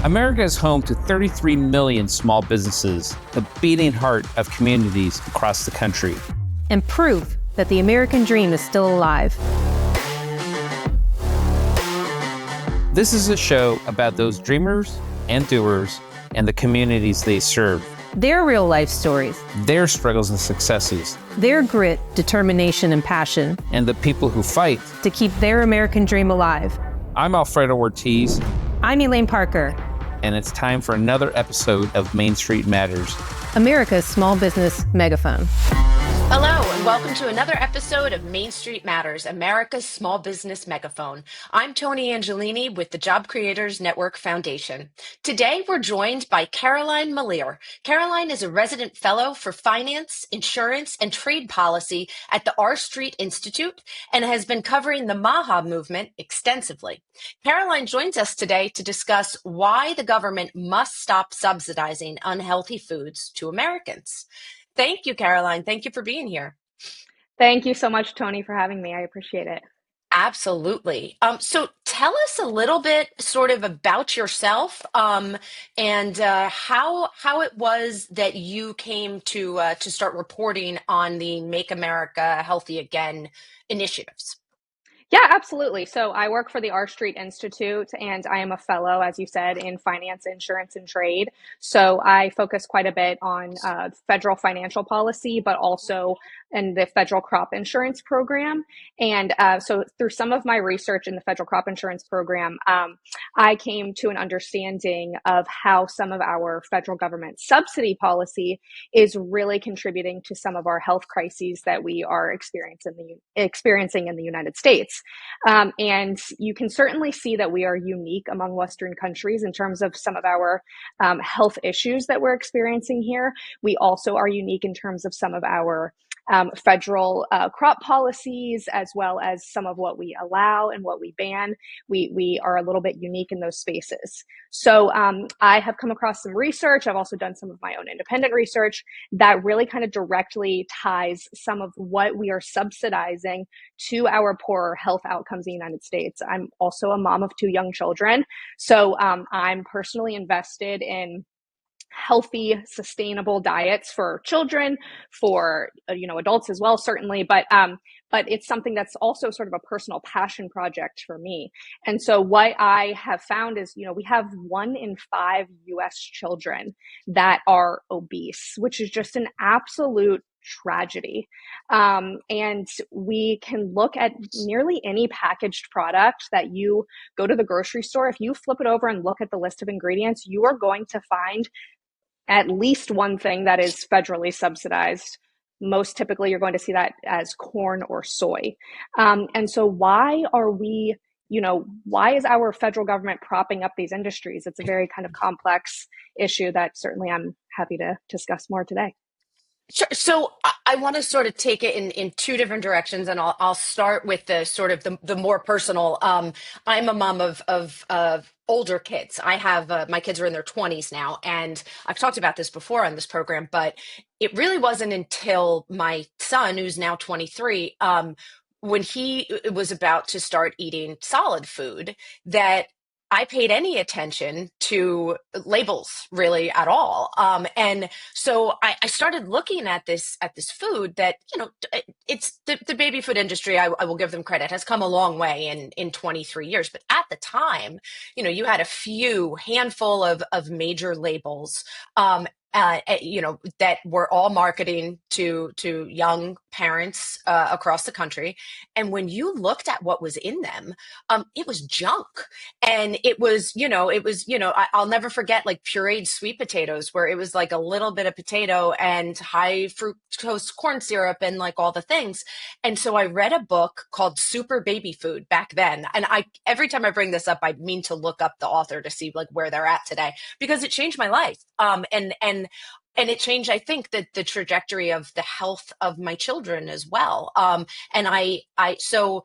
America is home to 33 million small businesses, the beating heart of communities across the country. And proof that the American dream is still alive. This is a show about those dreamers and doers and the communities they serve. Their real life stories. Their struggles and successes. Their grit, determination, and passion. And the people who fight to keep their American dream alive. I'm Alfredo Ortiz. I'm Elaine Parker. And it's time for another episode of Main Street Matters, America's small business megaphone. Hello, and welcome to another episode of Main Street Matters, America's small business megaphone. I'm Toni Angelini with the Job Creators Network Foundation. Today, we're joined by Caroline Melear. Caroline is a resident fellow for finance, insurance, and trade policy at the R Street Institute and has been covering the MAHA movement extensively. Caroline joins us today to discuss why the government must stop subsidizing unhealthy foods to Americans. Thank you, Caroline. Thank you for being here. Thank you so much, Toni, for having me. I appreciate it. Absolutely. So tell us a little bit sort of about yourself and how it was that you came to start reporting on the Make America Healthy Again initiatives. Yeah, absolutely. So I work for the R Street Institute, and I am a fellow, as you said, in finance, insurance, and trade. So I focus quite a bit on federal financial policy, but also in the federal crop insurance program. And so through some of my research in the federal crop insurance program, I came to an understanding of how some of our federal government subsidy policy is really contributing to some of our health crises that we are experiencing in the United States. And you can certainly see that we are unique among Western countries in terms of some of our health issues that we're experiencing here. We also are unique in terms of some of our federal crop policies, as well as some of what we allow and what we ban. We are a little bit unique in those spaces. So I have come across some research. I've also done some of my own independent research that really kind of directly ties some of what we are subsidizing to our poorer health outcomes in the United States. I'm also a mom of 2 young children. So I'm personally invested in healthy, sustainable diets for children, for adults as well, certainly. But it's something that's also sort of a personal passion project for me. And so what I have found is, we have 1 in 5 U.S. children that are obese, which is just an absolute tragedy. And we can look at nearly any packaged product that you go to the grocery store. If you flip it over and look at the list of ingredients, you are going to find at least one thing that is federally subsidized. Most typically, you're going to see that as corn or soy. And so why is our federal government propping up these industries? It's a very kind of complex issue that certainly I'm happy to discuss more today. Sure. So I want to sort of take it in 2 different directions, and I'll start with the sort of the more personal. I'm a mom of older kids. I have my kids are in their 20s now, and I've talked about this before on this program, but it really wasn't until my son, who's now 23, when he was about to start eating solid food, that I paid any attention to labels really at all. And so I started looking at this food that, it's the baby food industry. I will give them credit, has come a long way in 23 years. But at the time, you had a handful of major labels, that were all marketing to young parents across the country. And when you looked at what was in them, it was junk. And it was, I'll never forget like pureed sweet potatoes, where it was like a little bit of potato and high fructose corn syrup and like all the things. And so I read a book called Super Baby Food back then. And every time I bring this up, I mean to look up the author to see like where they're at today, because it changed my life. And it changed, I think, the trajectory of the health of my children as well. So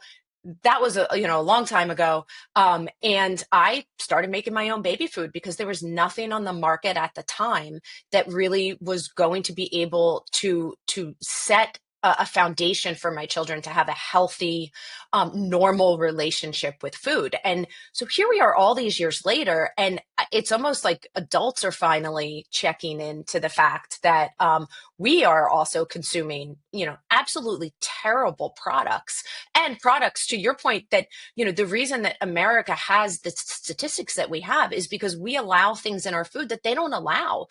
that was a long time ago. And I started making my own baby food because there was nothing on the market at the time that really was going to be able to set a foundation for my children to have a healthy, normal relationship with food. And so here we are all these years later, and it's almost like adults are finally checking into the fact that we are also consuming, absolutely terrible products, and products, to your point, that, the reason that America has the statistics that we have is because we allow things in our food that they don't allow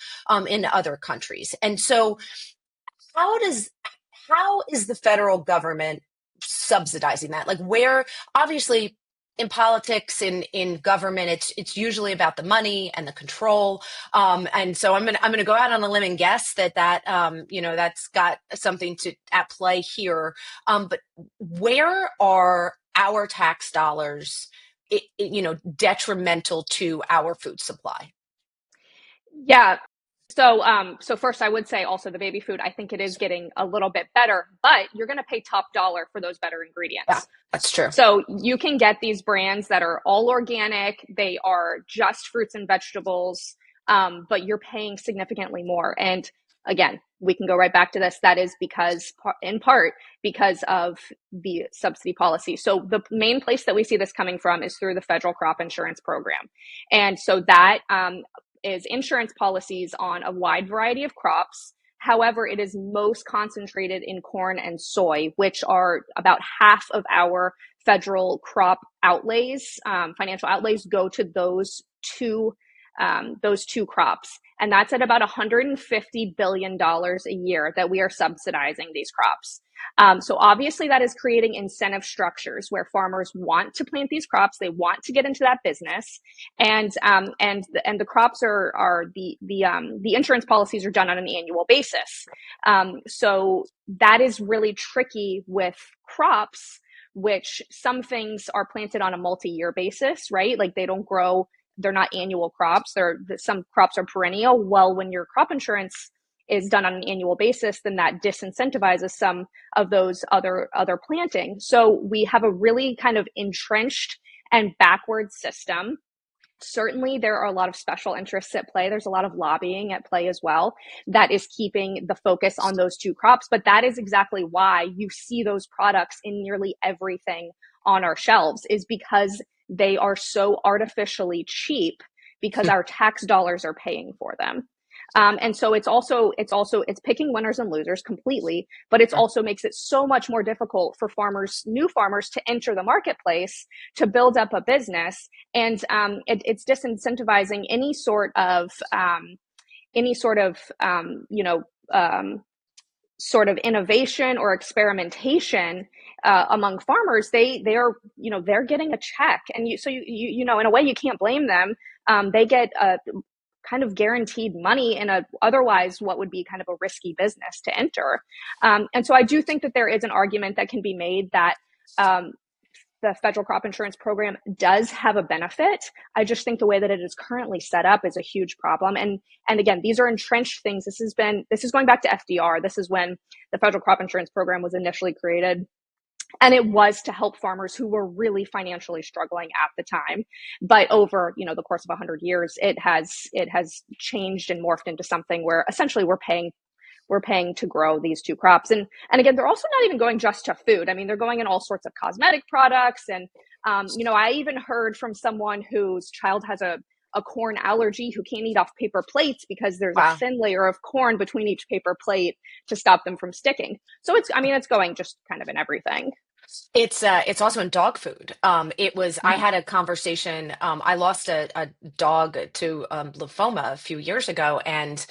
in other countries. And so how is the federal government subsidizing that? Like, where, obviously, in politics, in government, it's usually about the money and the control. And so I'm gonna go out on a limb and guess that that's got something to at play here. But where are our tax dollars, detrimental to our food supply? Yeah. So first, I would say also the baby food, I think it is getting a little bit better, but you're going to pay top dollar for those better Yeah, ingredients. that's true. So you can get these brands that are all organic. They are just fruits and vegetables, but you're paying significantly more. And again, we can go right back to this. That is in part, because of the subsidy policy. So the main place that we see this coming from is through the federal crop insurance program. And so that is insurance policies on a wide variety of crops. However, it is most concentrated in corn and soy, which are about half of our federal crop outlays. Financial outlays go to those two crops. And that's at about $150 billion a year that we are subsidizing these crops. So obviously that is creating incentive structures where farmers want to plant these crops. They want to get into that business. And the crops are the insurance policies are done on an annual basis. So that is really tricky with crops, which some things are planted on a multi-year basis, right? Like they don't grow. They're not annual crops. Some crops are perennial. Well, when your crop insurance is done on an annual basis, then that disincentivizes some of those other planting. So we have a really kind of entrenched and backward system. Certainly, there are a lot of special interests at play. There's a lot of lobbying at play as well that is keeping the focus on those two crops. But that is exactly why you see those products in nearly everything on our shelves, is because they are so artificially cheap because our tax dollars are paying for them. And so it's picking winners and losers completely, but it also makes it so much more difficult for new farmers to enter the marketplace, to build up a business. And it's disincentivizing any sort of sort of innovation or experimentation among farmers. They're getting a check, and in a way you can't blame them. They get kind of guaranteed money in a otherwise what would be kind of a risky business to enter. And so I do think that there is an argument that can be made that the federal crop insurance program does have a benefit. I just think the way that it is currently set up is a huge problem. And again, these are entrenched things. This is going back to FDR. This is when the federal crop insurance program was initially created. And it was to help farmers who were really financially struggling at the time. But over, the course of 100 years, it has changed and morphed into something where essentially we're paying to grow these two crops. And again, they're also not even going just to food. I mean, they're going in all sorts of cosmetic products. And, I even heard from someone whose child has a corn allergy who can't eat off paper plates because there's a thin layer of corn between each paper plate to stop them from sticking. So it's going just kind of in everything. It's also in dog food. I had a conversation. I lost a dog to lymphoma a few years ago, and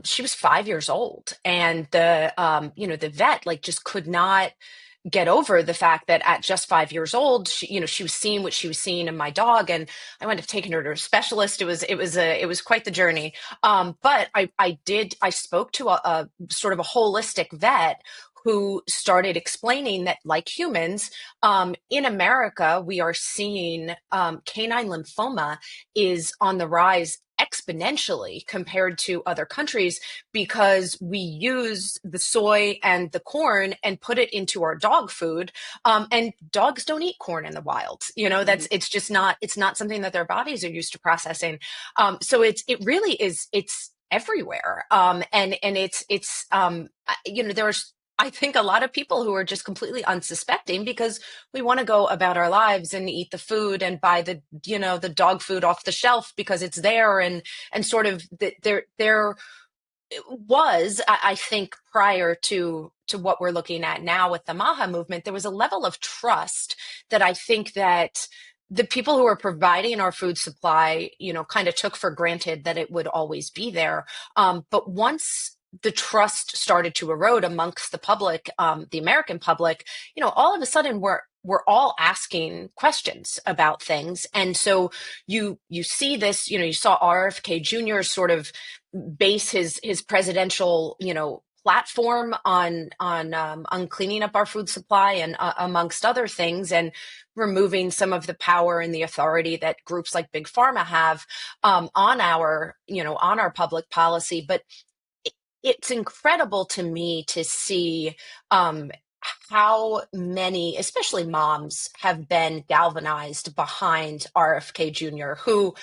she was 5 years old, and the vet just could not get over the fact that at just 5 years old, she was seeing what she was seeing in my dog, and I wound up taking her to a specialist. It was quite the journey. But I spoke to a sort of a holistic vet who started explaining that, like humans, in America, we are seeing canine lymphoma is on the rise exponentially compared to other countries, because we use the soy and the corn and put it into our dog food, and dogs don't eat corn in the wild. It's not something that their bodies are used to processing. So it really is, it's everywhere. And there's I think a lot of people who are just completely unsuspecting because we want to go about our lives and eat the food and buy the, the dog food off the shelf because it's there, and sort of there was, I think, prior to what we're looking at now with the MAHA movement, there was a level of trust that I think that the people who are providing our food supply, kind of took for granted that it would always be there. But once the trust started to erode amongst the public, the American public, all of a sudden we're all asking questions about things. And so you see this, you saw RFK Jr. sort of base his presidential, platform on cleaning up our food supply and amongst other things, and removing some of the power and the authority that groups like Big Pharma have on our public policy. But it's incredible to me to see how many, especially moms, have been galvanized behind RFK Jr., who,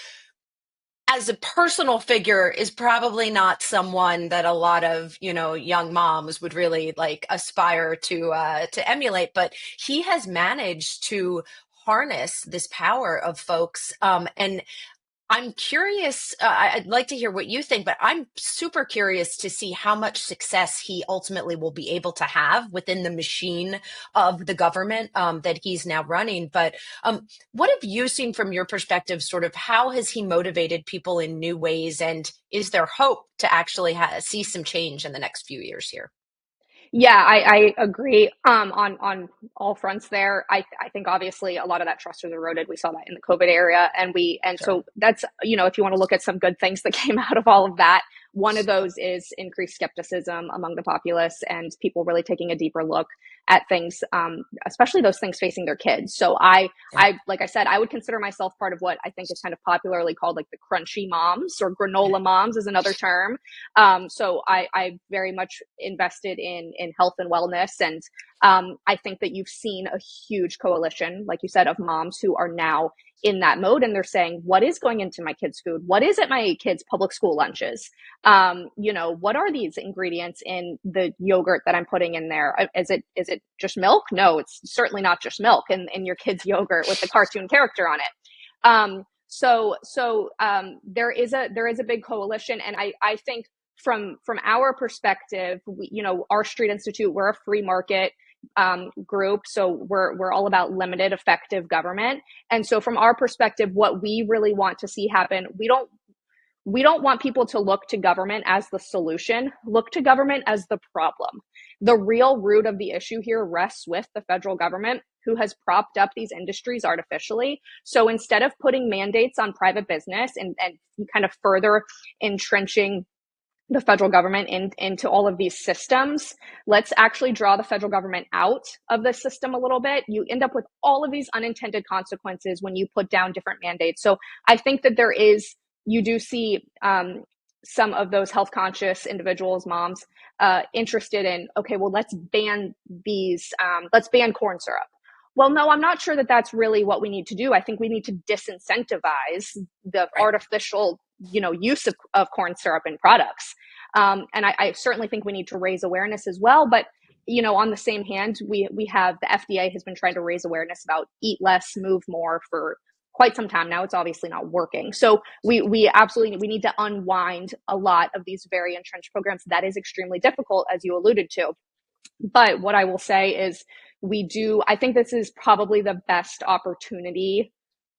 as a personal figure, is probably not someone that a lot of young moms would really like aspire to emulate. But he has managed to harness this power of folks, and I'm curious. I'd like to hear what you think, but I'm super curious to see how much success he ultimately will be able to have within the machine of the government that he's now running. But what have you seen from your perspective? Sort of how has he motivated people in new ways, and is there hope to actually see some change in the next few years here? Yeah, I agree on all fronts there. I think obviously a lot of that trust was eroded. We saw that in the COVID era, Sure. so that's, if you want to look at some good things that came out of all of that, one of those is increased skepticism among the populace and people really taking a deeper look at things, especially those things facing their kids. So I like I said, I would consider myself part of what I think is kind of popularly called like the crunchy moms, or granola moms is another term. So I very much invested in health and wellness. And I think that you've seen a huge coalition, like you said, of moms who are now in that mode. And they're saying, what is going into my kids' food? What is at my kids' public school lunches? What are these ingredients in the yogurt that I'm putting in there? Is it just milk? No, it's certainly not just milk in your kid's yogurt with the cartoon character on it. There is a big coalition. And I think from our perspective, our Street Institute, we're a free market group. So we're all about limited effective government. And so from our perspective, what we really want to see happen, we don't want people to look to government as the solution, look to government as the problem. The real root of the issue here rests with the federal government, who has propped up these industries artificially. So instead of putting mandates on private business and kind of further entrenching the federal government into all of these systems, let's actually draw the federal government out of the system a little bit. You end up with all of these unintended consequences when you put down different mandates. So I think that you do see some of those health conscious individuals, moms, interested in, okay, well, let's ban corn syrup. Well, no, I'm not sure that that's really what we need to do. I think we need to disincentivize the artificial, use of corn syrup in products. And I certainly think we need to raise awareness as well. But, on the same hand, we have the FDA has been trying to raise awareness about eat less, move more for quite some time now. It's obviously not working. So we absolutely, we need to unwind a lot of these very entrenched programs. That is extremely difficult, as you alluded to. But what I will say is I think this is probably the best opportunity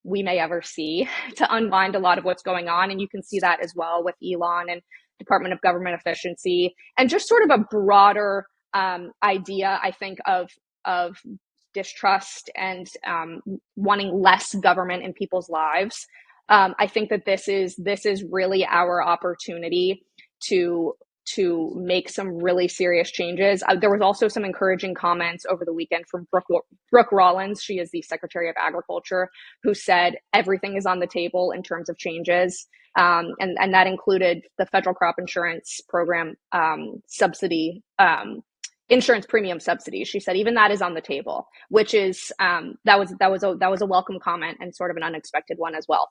we may ever see to unwind a lot of what's going on. And you can see that as well with Elon and Department of Government Efficiency, and just sort of a broader idea, I think, of distrust and wanting less government in people's lives. I think that this is really our opportunity to make some really serious changes. There was also some encouraging comments over the weekend from Brooke Rollins. She is the Secretary of Agriculture, who said everything is on the table in terms of changes. And that included the federal crop insurance program subsidy, insurance premium subsidy. She said even that is on the table, which is that was a welcome comment and sort of an unexpected one as well.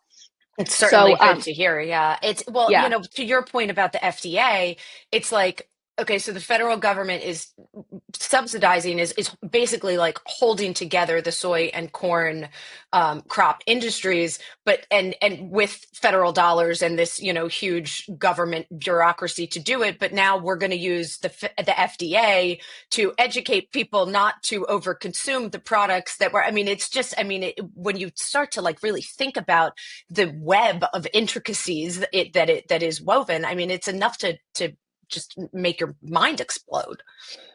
It's certainly good to hear. Yeah. To your point about the FDA, it's like Okay, so the federal government is subsidizing is basically like holding together the soy and corn crop industries, but and with federal dollars and this huge government bureaucracy to do it. But now we're going to use the FDA to educate people not to overconsume the products that were. I mean, it's just. I mean, when you start to like really think about the web of intricacies that is woven, I mean, it's enough to just make your mind explode.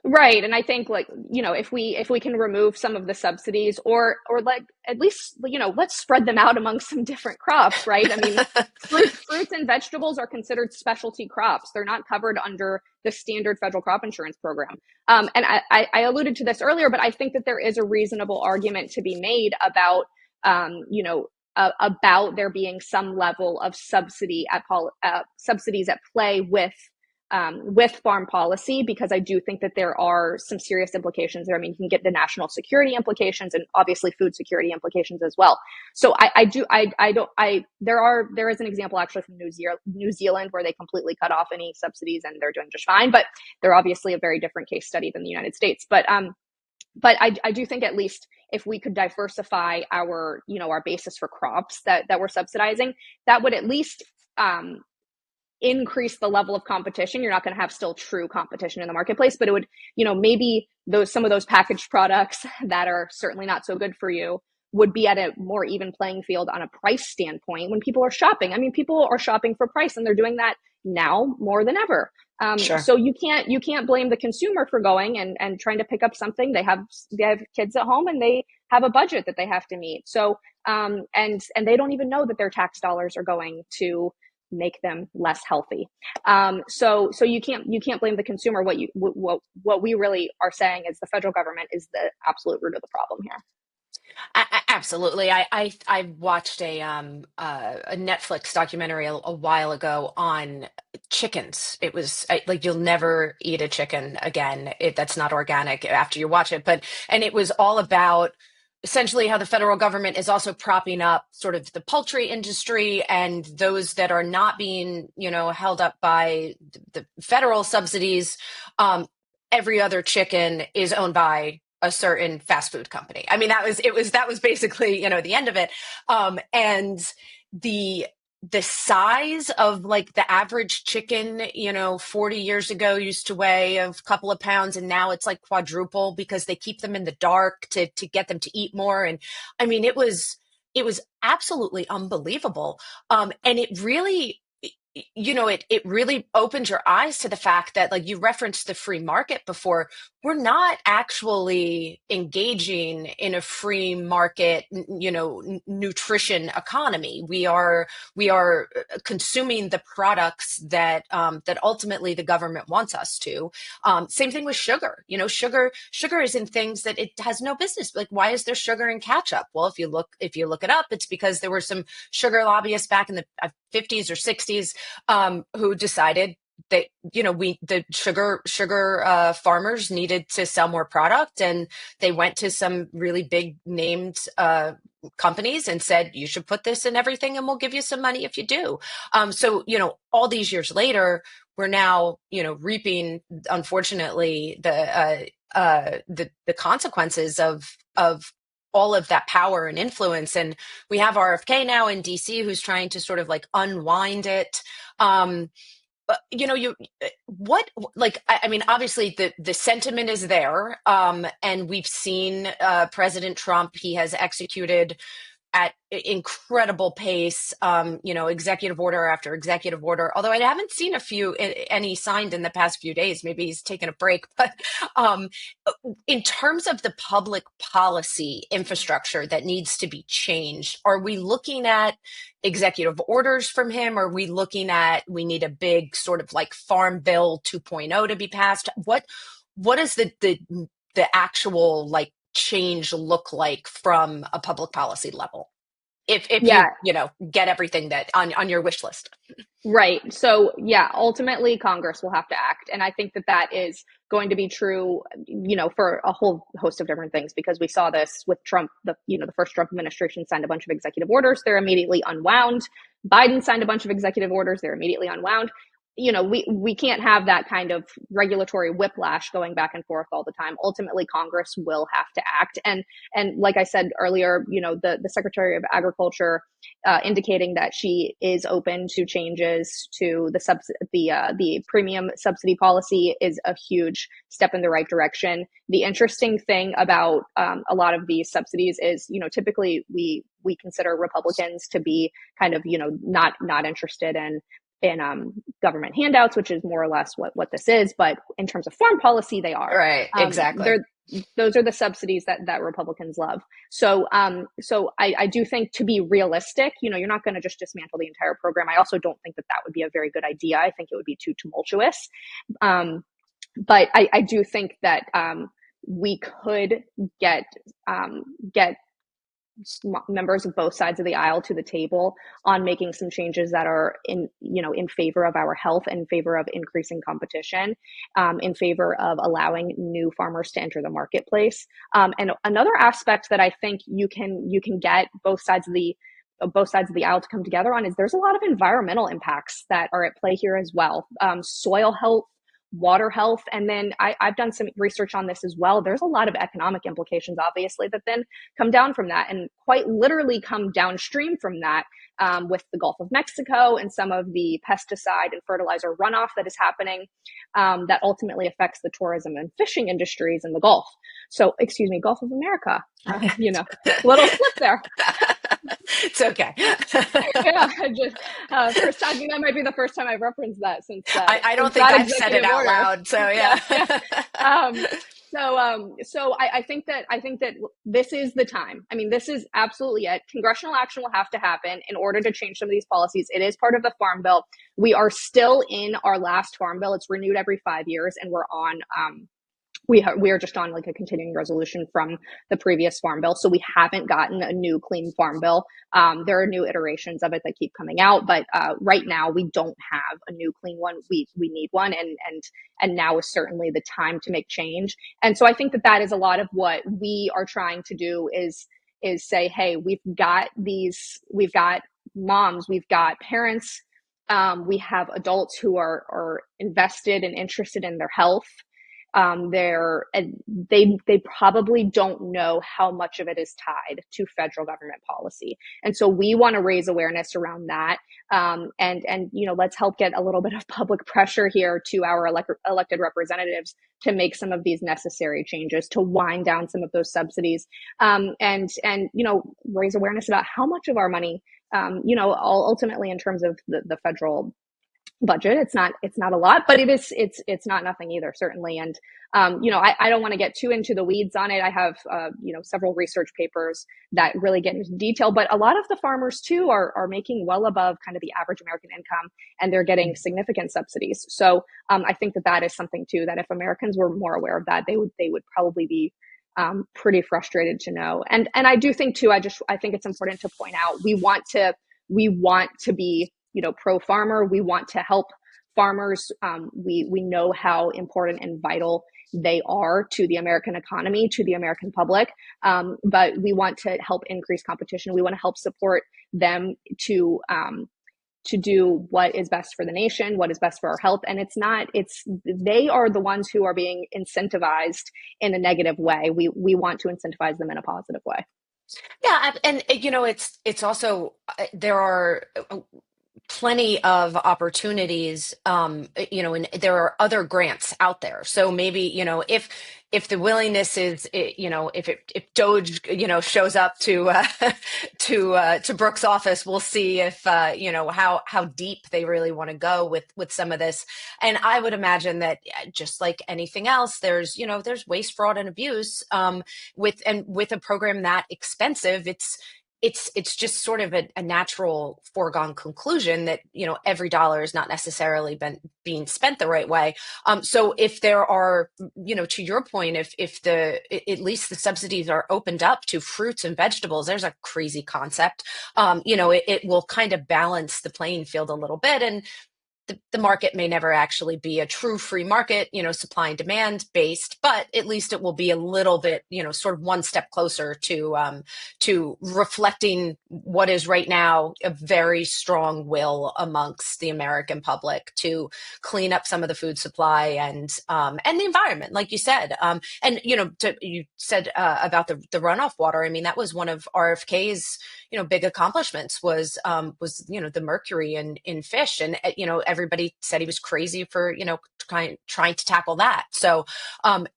Right. And I think like, if we can remove some of the subsidies or like at least, let's spread them out among some different crops, right? I mean, fruits and vegetables are considered specialty crops. They're not covered under the standard federal crop insurance program. And I alluded to this earlier, but I think that there is a reasonable argument to be made about, about there being some level of subsidies at play with farm policy, because I do think that there are some serious implications there. I mean, you can get the national security implications and obviously food security implications as well. So there is an example actually from New Zealand where they completely cut off any subsidies and they're doing just fine, but they're obviously a very different case study than the United States. But I do think at least if we could diversify our basis for crops that we're subsidizing, that would at least increase the level of competition. You're not going to have still true competition in the marketplace, but it would, maybe some of those packaged products that are certainly not so good for you would be at a more even playing field on a price standpoint when people are shopping. I mean, people are shopping for price and they're doing that now more than ever. Sure. So you can't blame the consumer for going and trying to pick up something. They have kids at home and they have a budget that they have to meet. So and they don't even know that their tax dollars are going to make them less healthy. So you can't blame the consumer. What we really are saying is the federal government is the absolute root of the problem here. Absolutely. I watched a Netflix documentary a while ago on chickens. It was like you'll never eat a chicken again that's not organic after you watch it. And it was all about essentially how the federal government is also propping up sort of the poultry industry and those that are not being, held up by the federal subsidies. Every other chicken is owned by a certain fast food company. I mean, that was basically, the end of it. And the size of like the average chicken, 40 years ago used to weigh a couple of pounds, and now it's like quadruple because they keep them in the dark to get them to eat more. And I mean, it was absolutely unbelievable. And it really, it really opens your eyes to the fact that, like you referenced the free market before, we're not actually engaging in a free market, nutrition economy. We are consuming the products that ultimately the government wants us to. Same thing with sugar. Sugar is in things that it has no business. Like, why is there sugar in ketchup? Well, if you look it up, it's because there were some sugar lobbyists back in the 50s or 60s who decided that the sugar farmers needed to sell more product, and they went to some really big named companies and said, you should put this in everything and we'll give you some money if you do. So all these years later, we're now reaping, unfortunately, the consequences of all of that power and influence. And we have RFK now in DC who's trying to sort of like unwind it. I mean, obviously the sentiment is there. And we've seen President Trump, he has executed at incredible pace, executive order after executive order, although I haven't seen any signed in the past few days. Maybe he's taken a break. But in terms of the public policy infrastructure that needs to be changed, are we looking at executive orders from him? Are we looking at, we need a big sort of like Farm Bill 2.0 to be passed? What is the actual like change look like from a public policy level if you get everything that on your wish list? Right. So ultimately Congress will have to act. And I think that is going to be true, for a whole host of different things, because we saw this with Trump. The first Trump administration signed a bunch of executive orders. They're immediately unwound. Biden signed a bunch of executive orders. They're immediately unwound. we can't have that kind of regulatory whiplash going back and forth all the time. Ultimately, Congress will have to act. And like I said earlier, the Secretary of Agriculture indicating that she is open to changes to the premium subsidy policy is a huge step in the right direction. The interesting thing about a lot of these subsidies is, typically we consider Republicans to be kind of, not interested in government handouts, which is more or less what this is. But in terms of foreign policy, they are. Right. Exactly. Those are the subsidies that Republicans love. So I do think, to be realistic, you're not going to just dismantle the entire program. I also don't think that would be a very good idea. I think it would be too tumultuous. But I do think that we could get members of both sides of the aisle to the table on making some changes that are in favor of our health, in favor of increasing competition, in favor of allowing new farmers to enter the marketplace. And another aspect that I think you can get both sides of the aisle to come together on is there's a lot of environmental impacts that are at play here as well. Soil health, water health. And then I've done some research on this as well. There's a lot of economic implications, obviously, that then come down from that, and quite literally come downstream from that, with the Gulf of Mexico and some of the pesticide and fertilizer runoff that is happening, that ultimately affects the tourism and fishing industries in the Gulf. So, excuse me, Gulf of America, little slip there. It's okay. Yeah, first time, that might be the first time I've referenced that since. I don't think I've said it out loud. So yeah. So I think that this is the time. I mean, this is absolutely it. Congressional action will have to happen in order to change some of these policies. It is part of the Farm Bill. We are still in our last Farm Bill. It's renewed every 5 years, and we're on. We are just on like a continuing resolution from the previous Farm Bill. So we haven't gotten a new clean Farm Bill. There are new iterations of it that keep coming out, but right now we don't have a new clean one. We need one, and now is certainly the time to make change. And so I think that is a lot of what we are trying to do is say, hey, we've got moms, we've got parents, we have adults who are invested and interested in their health. They probably don't know how much of it is tied to federal government policy. And so we want to raise awareness around that. And let's help get a little bit of public pressure here to our elected representatives to make some of these necessary changes, to wind down some of those subsidies, and raise awareness about how much of our money, ultimately in terms of the federal budget. It's not a lot, but it's not nothing either, certainly. And, I don't want to get too into the weeds on it. I have, several research papers that really get into detail, but a lot of the farmers too are making well above kind of the average American income, and they're getting significant subsidies. So, I think that is something too, that if Americans were more aware of that, they would probably be pretty frustrated to know. And I do think too, I think it's important to point out, we want to be, pro-farmer. We want to help farmers. We know how important and vital they are to the American economy, to the American public. But we want to help increase competition. We want to help support them to do what is best for the nation, what is best for our health. And they are the ones who are being incentivized in a negative way. We want to incentivize them in a positive way. Yeah. And, it's also, there are plenty of opportunities, and there are other grants out there. So maybe, if the willingness is, if Doge, shows up to Brooke's office, we'll see if, how deep they really want to go with some of this. And I would imagine that just like anything else, there's waste, fraud, and abuse, with a program that expensive. It's just sort of a natural foregone conclusion that, every dollar is not necessarily being spent the right way. So if there are, to your point, if at least the subsidies are opened up to fruits and vegetables, there's a crazy concept. It will kind of balance the playing field a little bit. And the market may never actually be a true free market, supply and demand based, but at least it will be a little bit, sort of one step closer to reflecting what is right now a very strong will amongst the American public to clean up some of the food supply and the environment, like you said. You said about the runoff water. I mean, that was one of RFK's big accomplishments was the mercury in fish, and everybody said he was crazy for trying to tackle that. So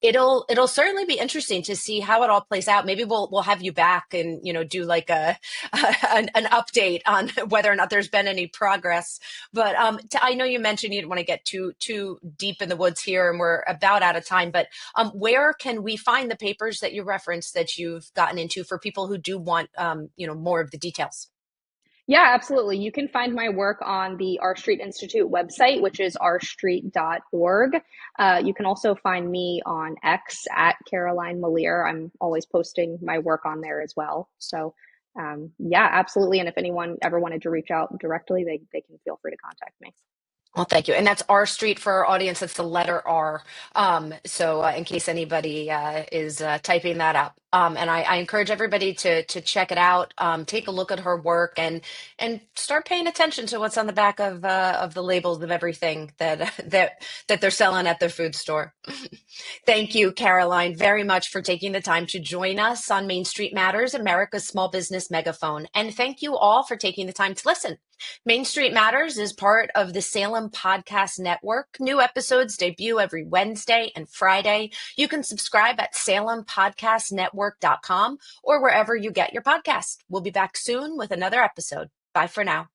it'll certainly be interesting to see how it all plays out. Maybe we'll have you back and do like an update on whether or not there's been any progress. But I know you mentioned you didn't want to get too deep in the woods here, and we're about out of time. But where can we find the papers that you referenced that you've gotten into for people who do want more of the details? Yeah, absolutely. You can find my work on the R Street Institute website, which is rstreet.org. You can also find me on X at Caroline Melear. I'm always posting my work on there as well. So yeah, absolutely. And if anyone ever wanted to reach out directly, they can feel free to contact me. Well, thank you. And that's R Street for our audience. That's the letter R. So in case anybody is typing that up. And I encourage everybody to check it out, take a look at her work, and start paying attention to what's on the back of the labels of everything that they're selling at their food store. Thank you, Caroline, very much for taking the time to join us on Main Street Matters, America's small business megaphone. And thank you all for taking the time to listen. Main Street Matters is part of the Salem Podcast Network. New episodes debut every Wednesday and Friday. You can subscribe at salempodcastnetwork.com or wherever you get your podcast. We'll be back soon with another episode. Bye for now.